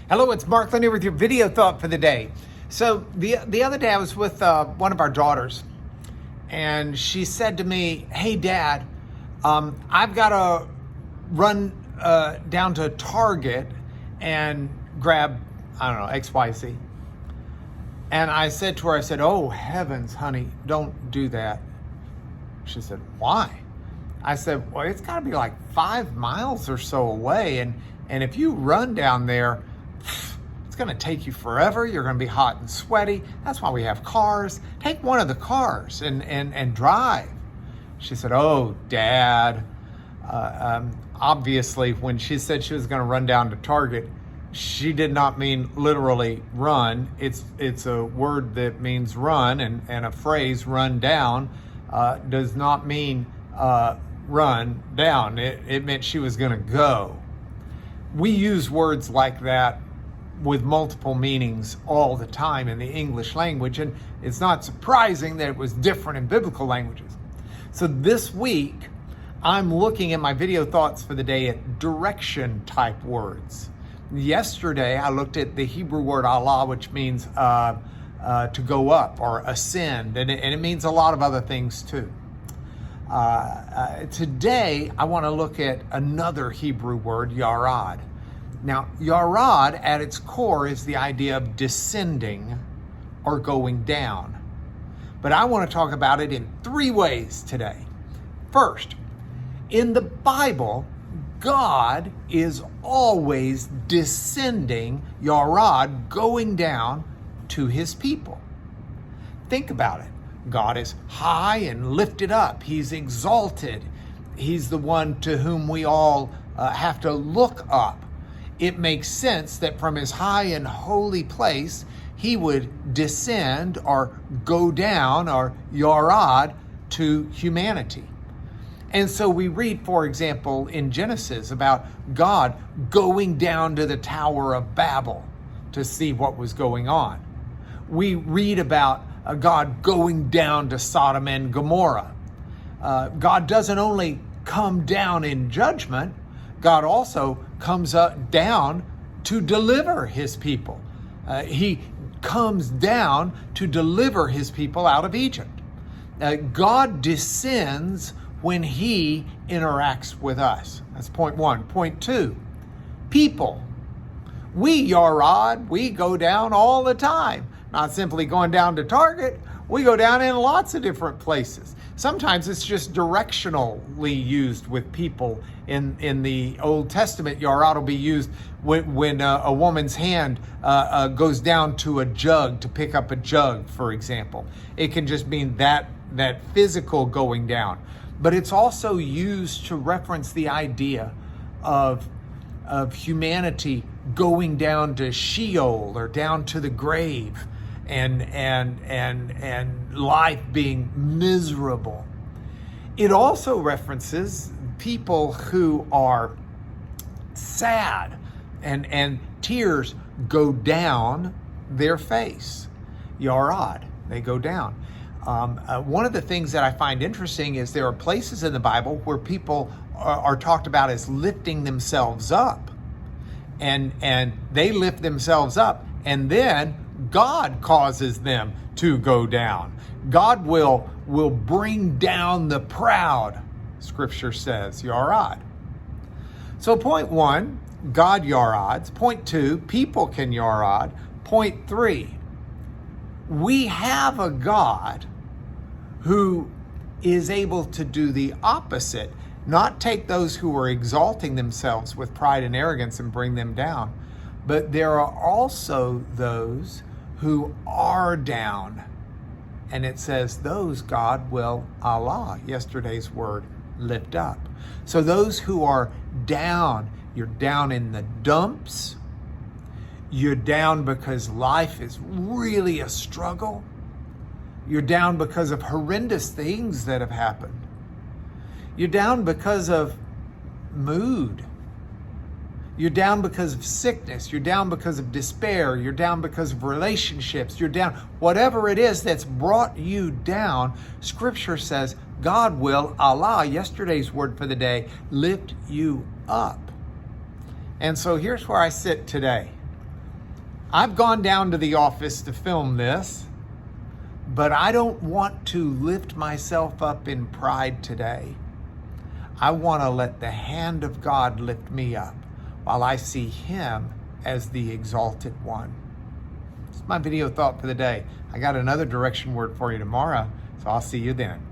Hello, it's Mark Lanier with your video thought for the day. So the other day I was with one of our daughters, and she said to me, "Hey, Dad, I've got to run down to Target and grab, I don't know, XYZ." And I said to her, "Oh, heavens, honey, don't do that." She said, "Why?" I said, "Well, it's got to be like 5 miles or so away. And if you run down there, it's going to take you forever. You're going to be hot and sweaty. That's why we have cars. Take one of the cars and drive." She said, "Oh, Dad." Obviously, when she said she was going to run down to Target, she did not mean literally run. It's a word that means run, and a phrase, run down, does not mean run down. It meant she was going to go. We use words like that with multiple meanings all the time in the English language, and it's not surprising that it was different in biblical languages. So this week, I'm looking at my video thoughts for the day at direction type words. Yesterday, I looked at the Hebrew word Allah, which means to go up or ascend, and it means a lot of other things too. Today, I want to look at another Hebrew word, ya-rad. Now, ya-rad at its core is the idea of descending or going down. But I want to talk about it in 3 ways today. First, in the Bible, God is always descending, ya-rad, going down to his people. Think about it. God is high and lifted up. He's exalted. He's the one to whom we all have to look up. It makes sense that from his high and holy place, he would descend or go down or ya-rad to humanity. And so we read, for example, in Genesis about God going down to the Tower of Babel to see what was going on. We read about God going down to Sodom and Gomorrah. God doesn't only come down in judgment, God also comes down to deliver his people. He comes down to deliver his people out of Egypt. God descends when he interacts with us. That's point 1. Point 2, people. We ya-rad, we go down all the time. Not simply going down to Target, we go down in lots of different places. Sometimes it's just directionally used with people. In the Old Testament, ya-rad will be used when a woman's hand goes down to a jug to pick up a jug, for example. It can just mean that physical going down. But it's also used to reference the idea of humanity going down to Sheol or down to the grave, and life being miserable. It also references people who are sad and tears go down their face. Ya-rad, they go down. One of the things that I find interesting is there are places in the Bible where people are talked about as lifting themselves up, and they lift themselves up, and then God causes them to go down. God will bring down the proud, Scripture says, ya-rad. So point 1, God ya-rads. Point 2, people can ya-rad. Point 3, we have a God who is able to do the opposite, not take those who are exalting themselves with pride and arrogance and bring them down, but there are also those who are down. And it says those God will Allah, yesterday's word, lift up. So those who are down, you're down in the dumps, you're down because life is really a struggle, you're down because of horrendous things that have happened, you're down because of mood, you're down because of sickness, you're down because of despair, you're down because of relationships, you're down, whatever it is that's brought you down, Scripture says God will, Allah, yesterday's word for the day, lift you up. And so here's where I sit today. I've gone down to the office to film this, but I don't want to lift myself up in pride today. I want to let the hand of God lift me up while I see Him as the exalted one. It's my video thought for the day. I got another direction word for you tomorrow, so I'll see you then.